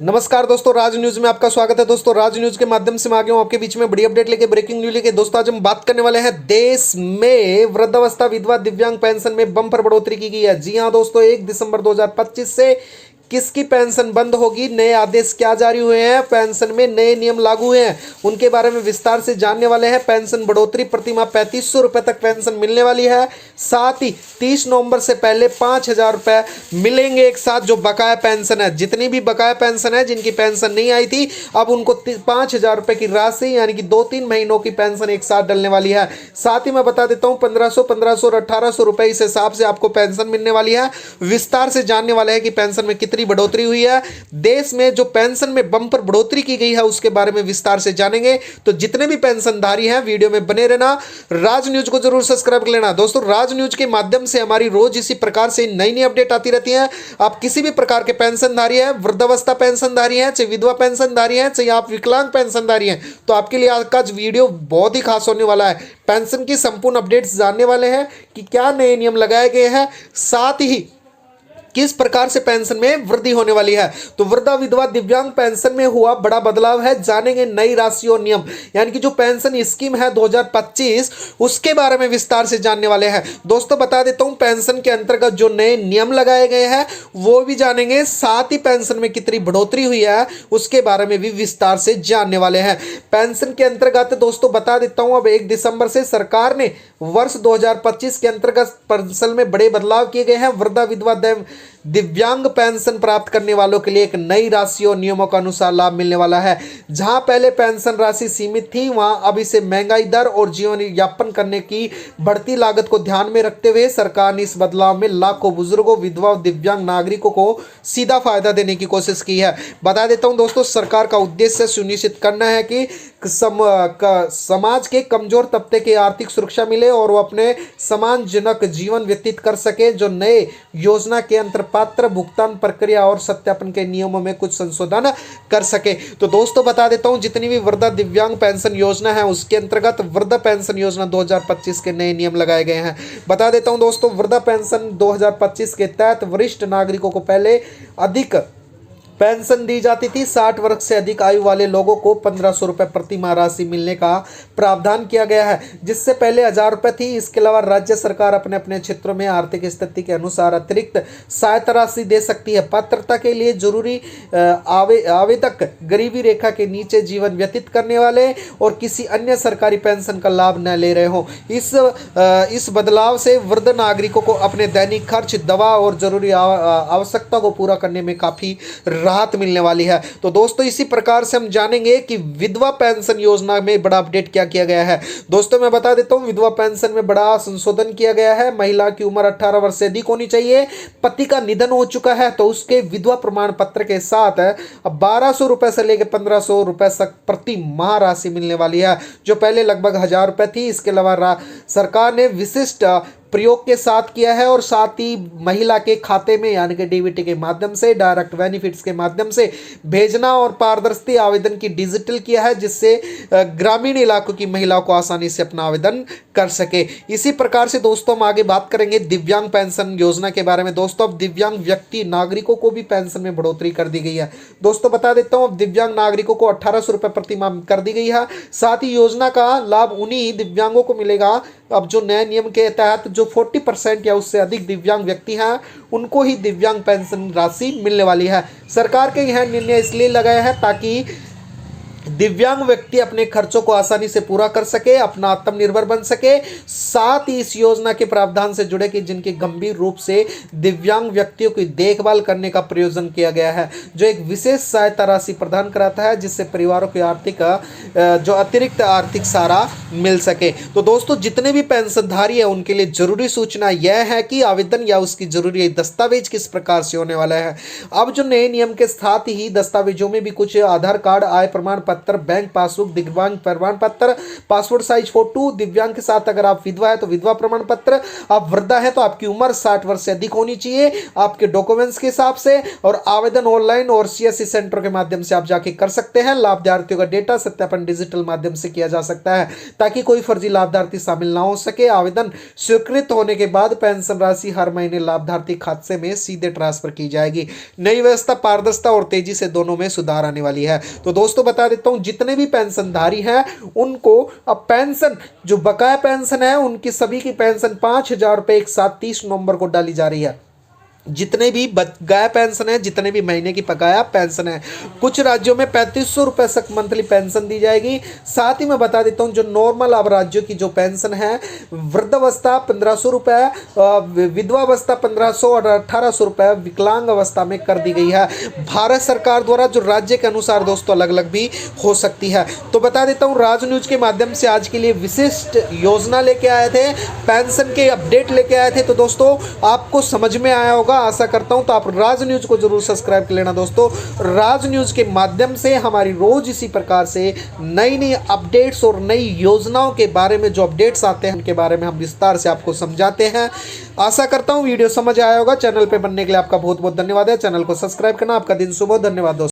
नमस्कार दोस्तों, राज न्यूज में आपका स्वागत है। दोस्तों, राज न्यूज के माध्यम से मैं आ गया हूं आपके बीच में बड़ी अपडेट लेके, ब्रेकिंग न्यूज लेके। दोस्तों, आज हम बात करने वाले हैं देश में वृद्धावस्था विधवा दिव्यांग पेंशन में बम्पर बढ़ोतरी की गई है। जी हां दोस्तों, 1 दिसंबर 2025 से किसकी पेंशन बंद होगी, नए आदेश क्या जारी हुए हैं, पेंशन में नए नियम लागू हुए हैं, उनके बारे में विस्तार से जानने वाले हैं। पेंशन बढ़ोतरी, प्रतिमाह 3500 रुपए तक पेंशन मिलने वाली है। साथ ही 30 नवंबर से पहले 5000 रुपए मिलेंगे एक साथ। जो बकाया पेंशन है, जितनी भी बकाया पेंशन है, जिनकी पेंशन नहीं आई थी, अब उनको 5000 रुपए की राशि यानी कि 2-3 महीनों की पेंशन एक साथ डलने वाली है। साथ ही मैं बता देता हूं 1500 और 1800 रुपए इस हिसाब से आपको पेंशन मिलने वाली है। विस्तार से जानने वाले हैं कि पेंशन में कितनी बढ़ोतरी हुई है। देश में जो पेंशन में बम्पर बढ़ोतरी की गई है उसके बारे में विस्तार से जानेंगे। तो जितने भी पेंशनधारी हैं, वीडियो में बने रहना। राज न्यूज को जरूर सब्सक्राइब कर लेना। दोस्तों, राज न्यूज के माध्यम से हमारी रोज इसी प्रकार से नई नई अपडेट आती रहती है। आप किसी भी प्रकार के पेंशनधारी हैं, वृद्धावस्था पेंशनधारी हैं, चाहे विधवा पेंशनधारी हैं, चाहे आप विकलांग पेंशनधारी हैं, तो आपके लिए आज का वीडियो बहुत ही खास होने वाला है। पेंशन की संपूर्ण अपडेट्स जानने वाले हैं कि क्या नए नियम लगाए गए हैं, साथ ही किस प्रकार से पेंशन में वृद्धि होने वाली है। तो वृद्धा विधवा दिव्यांग पेंशन में हुआ बड़ा बदलाव है, जानेंगे नई राशि और नियम, यानी कि जो पेंशन स्कीम है 2025 उसके बारे में विस्तार से जानने वाले हैं। दोस्तों, बता देता हूं पेंशन के अंतर्गत जो नए नियम लगाए गए हैं वो भी जानेंगे। साथ ही पेंशन में कितनी बढ़ोतरी हुई है उसके बारे में भी विस्तार से जानने वाले हैं। पेंशन के अंतर्गत दोस्तों बता देता हूं, अब 1 दिसंबर से सरकार ने वर्ष 2025 के अंतर्गत पेंशन में बड़े बदलाव किए गए हैं। वृद्धा विधवा दिव्यांग पेंशन प्राप्त करने वालों के लिए एक नई राशि और नियमों के अनुसार लाभ मिलने वाला है। जहां पहले पेंशन राशि सीमित थी, वहां अब इसे महंगाई दर और जीवन यापन करने की बढ़ती लागत को ध्यान में रखते हुए सरकार ने इस बदलाव में लाखों बुजुर्गों, विधवा और दिव्यांग नागरिकों को सीधा फायदा देने की कोशिश की है। बता देता हूं दोस्तों, सरकार का उद्देश्य सुनिश्चित करना है कि समाज के कमजोर तबके की आर्थिक सुरक्षा मिले और वो अपने सम्मानजनक जीवन व्यतीत कर सके। जो नए योजना के अंतर्गत पात्र भुगतान प्रक्रिया और सत्यापन के नियमों में कुछ संशोधन कर सके। तो दोस्तों बता देता हूं, जितनी भी वृद्धा दिव्यांग पेंशन योजना है उसके अंतर्गत वृद्धा पेंशन योजना 2025 के नए नियम लगाए गए हैं। बता देता हूं दोस्तों, वृद्धा पेंशन 2025 के तहत वरिष्ठ नागरिकों को पहले अधिक पेंशन दी जाती थी। 60 वर्ष से अधिक आयु वाले लोगों को 1500 रुपए प्रति माह राशि मिलने का प्रावधान किया गया है, जिससे पहले 1000 रुपए थी। इसके अलावा राज्य सरकार अपने अपने क्षेत्रों में आर्थिक स्थिति के अनुसार अतिरिक्त सहायता राशि दे सकती है। पात्रता के लिए जरूरी आवेदक गरीबी रेखा के नीचे जीवन व्यतीत करने वाले और किसी अन्य सरकारी पेंशन का लाभ न ले रहे हो। इस बदलाव से वृद्ध नागरिकों को अपने दैनिक खर्च, दवा और जरूरी आवश्यकता को पूरा करने में काफी राहत मिलने वाली है। तो दोस्तों, इसी प्रकार से हम जानेंगे कि विधवा पेंशन योजना में बड़ा अपडेट क्या किया गया है। दोस्तों, मैं बता देता हूं, विधवा पेंशन में बड़ा संशोधन किया गया है। महिला की उम्र 18 वर्ष से अधिक होनी चाहिए। पति का निधन हो चुका है तो उसके विधवा प्रमाण पत्र के साथ अब 1200 रुपए से लेकर 1500 रुपए तक प्रति माह राशि मिलने वाली है, जो पहले लगभग 1000 रुपए थी। इसके अलावा सरकार ने विशिष्ट प्रयोग के साथ किया है और साथ ही महिला के खाते में यानी कि डीबीटी के माध्यम से, डायरेक्ट बेनिफिट्स के माध्यम से भेजना और पारदर्शी आवेदन की डिजिटल किया है, जिससे ग्रामीण इलाकों की महिलाओं को आसानी से अपना आवेदन कर सके। इसी प्रकार से दोस्तों हम आगे बात करेंगे दिव्यांग पेंशन योजना के बारे में। दोस्तों, अब दिव्यांग व्यक्ति नागरिकों को भी पेंशन में बढ़ोतरी कर दी गई है। दोस्तों, बता देता हूँ, अब दिव्यांग नागरिकों को 1800 रुपए प्रति माह कर दी गई है। साथ ही योजना का लाभ उन्हीं दिव्यांगों को मिलेगा अब जो नए नियम के तहत जो 40% या उससे अधिक दिव्यांग व्यक्ति हैं उनको ही दिव्यांग पेंशन राशि मिलने वाली है। सरकार के यह निर्णय इसलिए लगाया है ताकि दिव्यांग व्यक्ति अपने खर्चों को आसानी से पूरा कर सके, अपना आत्मनिर्भर बन सके। साथ ही इस योजना के प्रावधान से जुड़े कि जिनके गंभीर रूप से दिव्यांग व्यक्तियों की देखभाल करने का प्रयोजन किया गया है, जो एक विशेष सहायता राशि प्रदान कराता है, जिससे परिवारों की आर्थिक जो अतिरिक्त आर्थिक सहारा मिल सके। तो दोस्तों, जितने भी पेंशनधारी है उनके लिए जरूरी सूचना यह है कि आवेदन या उसकी जरूरी दस्तावेज किस प्रकार से होने वाला है। अब जो नए नियम के साथ ही दस्तावेजों में भी कुछ आधार कार्ड, आय प्रमाण पत्र, बैंक पासबुक, दिव्यांग प्रमाण पत्र, पासपोर्ट साइज फोटो, दिव्यांग के साथ अगर आप विधवा है तो विधवा प्रमाण पत्र, आप वृद्धा है तो आपकी उम्र 60 वर्ष से अधिक होनी चाहिए आपके डॉक्यूमेंट्स के हिसाब से। और आवेदन ऑनलाइन और सीएससी सेंटर के माध्यम से आप जाके कर सकते हैं। लाभार्थियों का डेटा सत्यापन डिजिटल माध्यम से किया जा सकता है ताकि कोई फर्जी लाभार्थी शामिल ना हो सके। आवेदन स्वीकृत होने के बाद पेंशन राशि हर महीने लाभार्थी खाते में सीधे ट्रांसफर की जाएगी। नई व्यवस्था पारदर्शिता और तेजी से दोनों में सुधार आने वाली है। तो दोस्तों बता देता हूं, जितने भी पेंशनधारी हैं उनको अब पेंशन, जो बकाया पेंशन है उनकी सभी की पेंशन 5,000 रुपए एक साथ 30 नवंबर को डाली जा रही है। जितने भी बकाया पेंशन है, जितने भी महीने की बकाया पेंशन है, कुछ राज्यों में 3500 रुपए तक मंथली पेंशन दी जाएगी। साथ ही मैं बता देता हूं, जो नॉर्मल अब राज्यों की जो पेंशन है, वृद्धावस्था 1500 रुपए, विधवावस्था 1500 और 1800 रुपए विकलांग अवस्था में कर दी गई है भारत सरकार द्वारा, जो राज्य के अनुसार दोस्तों अलग अलग भी हो सकती है। तो बता देता हूँ, राज न्यूज के माध्यम से आज के लिए विशिष्ट योजना लेके आए थे, पेंशन के अपडेट लेके आए थे। तो दोस्तों आपको समझ में आया होगा, आशा करता हूं। तो आप राज न्यूज को जरूर सब्सक्राइब कर लेना दोस्तों। राज न्यूज के माध्यम से हमारी रोज इसी प्रकार से नई नई अपडेट्स और नई योजनाओं के बारे में जो अपडेट्स आते हैं उनके बारे में हम विस्तार से आपको समझाते हैं। आशा करता हूं वीडियो समझ आया होगा। चैनल पे बनने के लिए आपका बहुत बहुत धन्यवाद है। चैनल को सब्सक्राइब करना। आपका दिन शुभ हो। धन्यवाद दोस्तों।